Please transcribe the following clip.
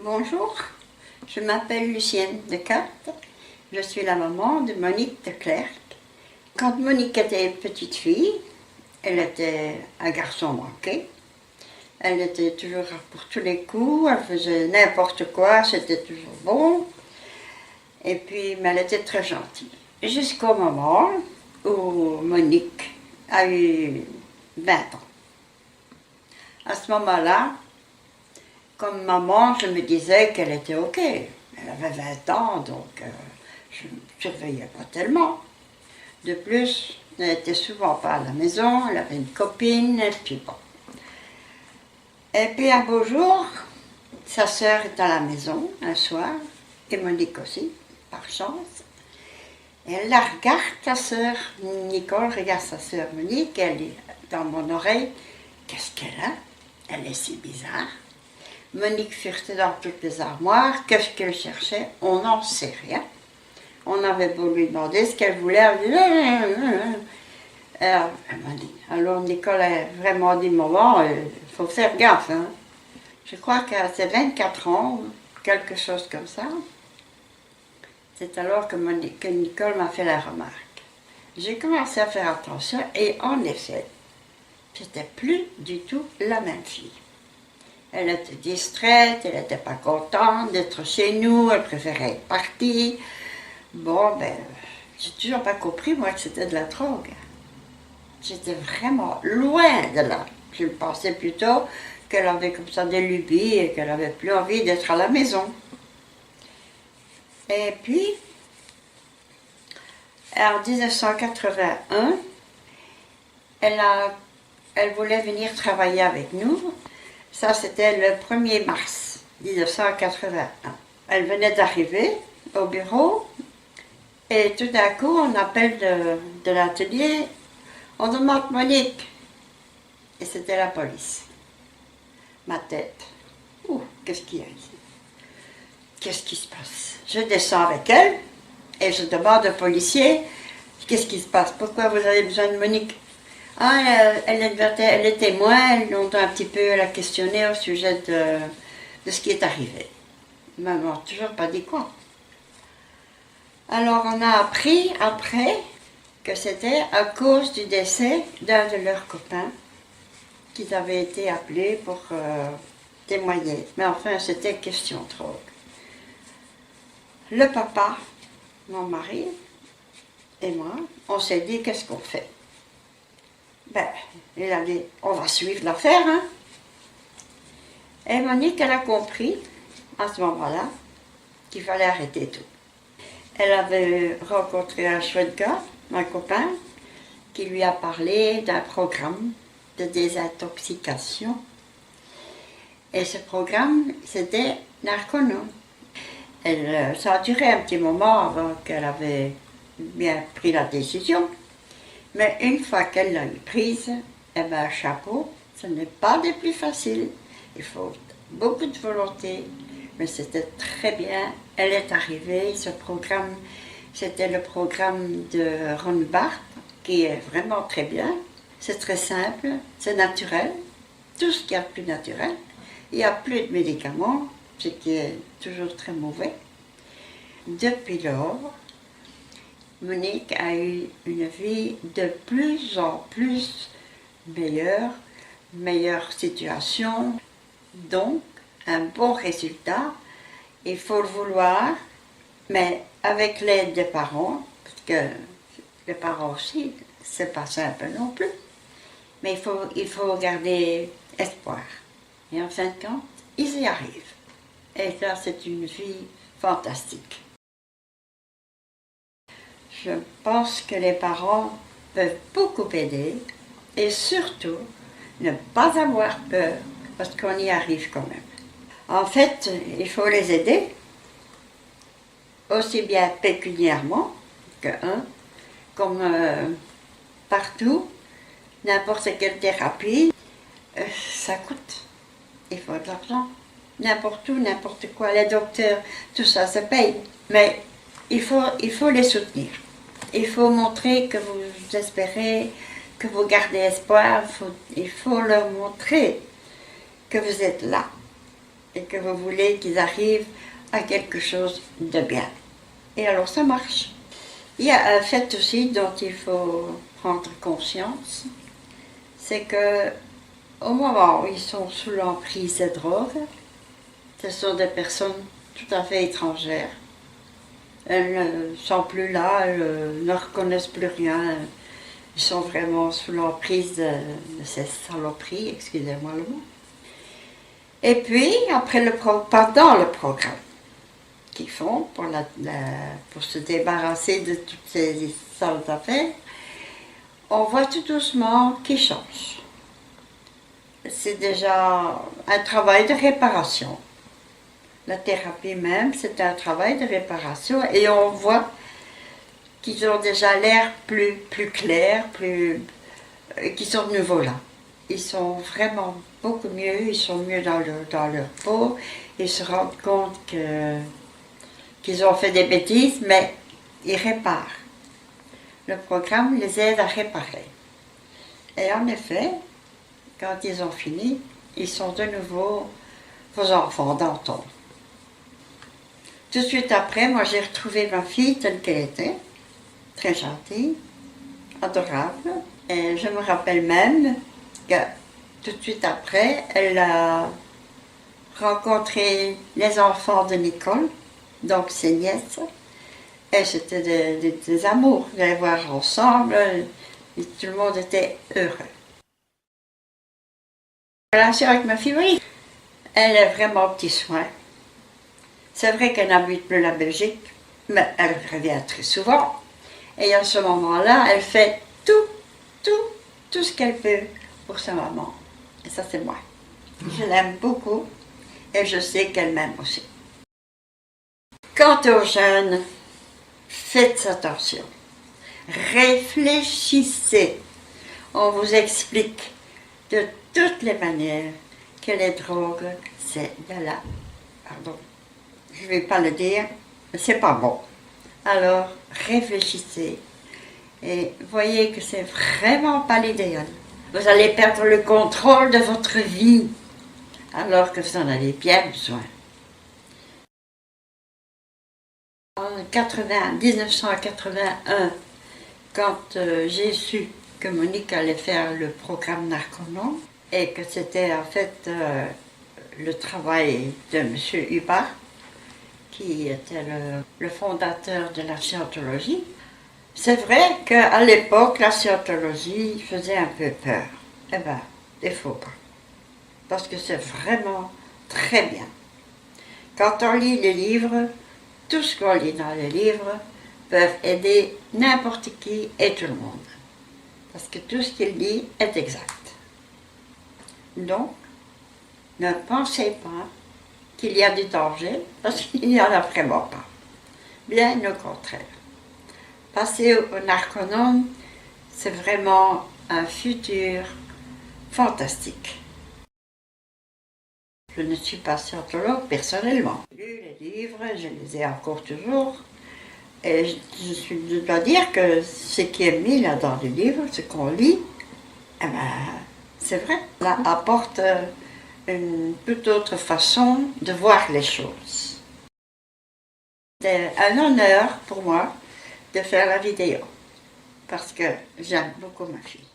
Bonjour, je m'appelle Lucienne Decarte. Je suis la maman de Monique de Clercq. Quand Monique était une petite fille, elle était un garçon manqué. Elle était toujours pour tous les coups, elle faisait n'importe quoi, c'était toujours bon. Et puis, mais elle était très gentille. Jusqu'au moment où Monique a eu 20 ans. À ce moment-là, comme maman, je me disais qu'elle était OK. Elle avait 20 ans, donc je ne surveillais pas tellement. De plus, elle n'était souvent pas à la maison, elle avait une copine, et puis bon. Et puis un beau jour, sa sœur est à la maison, un soir, et Monique aussi, par chance. Et elle la regarde, sa sœur, Nicole regarde sa sœur Monique, elle dit dans mon oreille, qu'est-ce qu'elle a? Elle est si bizarre. Monique furetait dans toutes les armoires. Qu'est-ce qu'elle cherchait? On n'en sait rien. On avait beau lui demander ce qu'elle voulait. Elle dit, elle m'a dit. Alors Nicole a vraiment dit, maman, il faut faire gaffe. Hein. Je crois qu'à ses 24 ans, quelque chose comme ça, c'est alors que Nicole m'a fait la remarque. J'ai commencé à faire attention et en effet, c'était plus du tout la même fille. Elle était distraite, elle n'était pas contente d'être chez nous, elle préférait être partie. Bon, ben, j'ai toujours pas compris, moi, que c'était de la drogue. J'étais vraiment loin de là. Je pensais plutôt qu'elle avait comme ça des lubies et qu'elle avait plus envie d'être à la maison. Et puis, en 1981, elle voulait venir travailler avec nous. Ça, c'était le 1er mars 1981. Elle venait d'arriver au bureau et tout d'un coup, on appelle de l'atelier, on demande Monique. Et c'était la police. Ma tête. Ouh, qu'est-ce qu'il y a ici? Qu'est-ce qui se passe? Je descends avec elle et je demande au policier, qu'est-ce qui se passe? Pourquoi vous avez besoin de Monique? Ah, elle est témoin, elle ont un petit peu la questionner au sujet de ce qui est arrivé. Maman, toujours pas dit quoi. Alors on a appris après que c'était à cause du décès d'un de leurs copains qu'ils avaient été appelés pour témoigner. Mais enfin, c'était question de drogue. Le papa, mon mari et moi, on s'est dit qu'est-ce qu'on fait? Ben, il a dit, on va suivre l'affaire, hein. Et Monique, elle a compris, à ce moment-là, qu'il fallait arrêter tout. Elle avait rencontré un chouette gars, un copain, qui lui a parlé d'un programme de désintoxication. Et ce programme, c'était Narconon. Ça a duré un petit moment avant qu'elle avait bien pris la décision. Mais une fois qu'elle l'a eu prise, eh ben, chapeau, ce n'est pas des plus faciles. Il faut beaucoup de volonté, mais c'était très bien. Elle est arrivée, ce programme, c'était le programme de Ron Barth, qui est vraiment très bien. C'est très simple, c'est naturel, tout ce qu'il y a de plus naturel. Il n'y a plus de médicaments, ce qui est toujours très mauvais. Depuis lors, Monique a eu une vie de plus en plus meilleure situation, donc un bon résultat. Il faut le vouloir, mais avec l'aide des parents, parce que les parents aussi, c'est pas simple non plus, mais il faut garder espoir. Et en fin de compte, ils y arrivent. Et là, c'est une vie fantastique. Je pense que les parents peuvent beaucoup aider et surtout ne pas avoir peur parce qu'on y arrive quand même. En fait, il faut les aider aussi bien pécuniairement que comme partout, n'importe quelle thérapie, ça coûte. Il faut de l'argent. N'importe où, n'importe quoi, les docteurs, tout ça, ça paye. Mais il faut les soutenir. Il faut montrer que vous espérez, que vous gardez espoir. Il faut leur montrer que vous êtes là. et que vous voulez qu'ils arrivent à quelque chose de bien. Et alors ça marche. Il y a un fait aussi dont il faut prendre conscience, c'est que au moment où ils sont sous l'emprise des drogues, ce sont des personnes tout à fait étrangères. Elles ne sont plus là, elles ne reconnaissent plus rien. Ils sont vraiment sous l'emprise de ces saloperies, excusez-moi le mot. Et puis, pendant le programme qu'ils font pour se débarrasser de toutes ces sales affaires, on voit tout doucement qu'ils changent. C'est déjà un travail de réparation. La thérapie même, c'est un travail de réparation et on voit qu'ils ont déjà l'air plus clairs, qu'ils sont de nouveau là. Ils sont vraiment beaucoup mieux, ils sont mieux dans leur peau, ils se rendent compte qu'ils ont fait des bêtises, mais ils réparent. Le programme les aide à réparer. Et en effet, quand ils ont fini, ils sont de nouveau vos enfants d'antan. Tout de suite après, moi j'ai retrouvé ma fille telle qu'elle était, très gentille, adorable. Et je me rappelle même que tout de suite après, elle a rencontré les enfants de Nicole, donc ses nièces. Et c'était des amours, de les voir ensemble, et tout le monde était heureux. La relation avec ma fille, oui, elle est vraiment au petit soin. C'est vrai qu'elle n'habite plus la Belgique, mais elle revient très souvent. Et à ce moment-là, elle fait tout ce qu'elle peut pour sa maman. Et ça, c'est moi. Je l'aime beaucoup et je sais qu'elle m'aime aussi. Quant aux jeunes, faites attention. Réfléchissez. On vous explique de toutes les manières que les drogues, c'est de la... Pardon, je ne vais pas le dire, mais c'est pas bon. Alors, réfléchissez et voyez que c'est vraiment pas l'idéal. Vous allez perdre le contrôle de votre vie alors que vous en avez bien besoin. En 1981, quand j'ai su que Monique allait faire le programme Narconon et que c'était en fait le travail de M. Hubbard, qui était le fondateur de la scientologie. C'est vrai qu'à l'époque, la scientologie faisait un peu peur. Eh bien, il ne faut pas. Parce que c'est vraiment très bien. Quand on lit les livres, tout ce qu'on lit dans les livres peut aider n'importe qui et tout le monde. Parce que tout ce qu'il dit est exact. Donc, ne pensez pas qu'il y a du danger, parce qu'il n'y en a vraiment pas. Bien au contraire. Passer au Narconon, c'est vraiment un futur fantastique. Je ne suis pas scientologue personnellement. J'ai lu les livres, je les ai encore toujours. Et je dois dire que ce qui est mis là dans les livres, ce qu'on lit, eh ben, c'est vrai. Ça apporte une toute autre façon de voir les choses. C'est un honneur pour moi de faire la vidéo parce que j'aime beaucoup ma fille.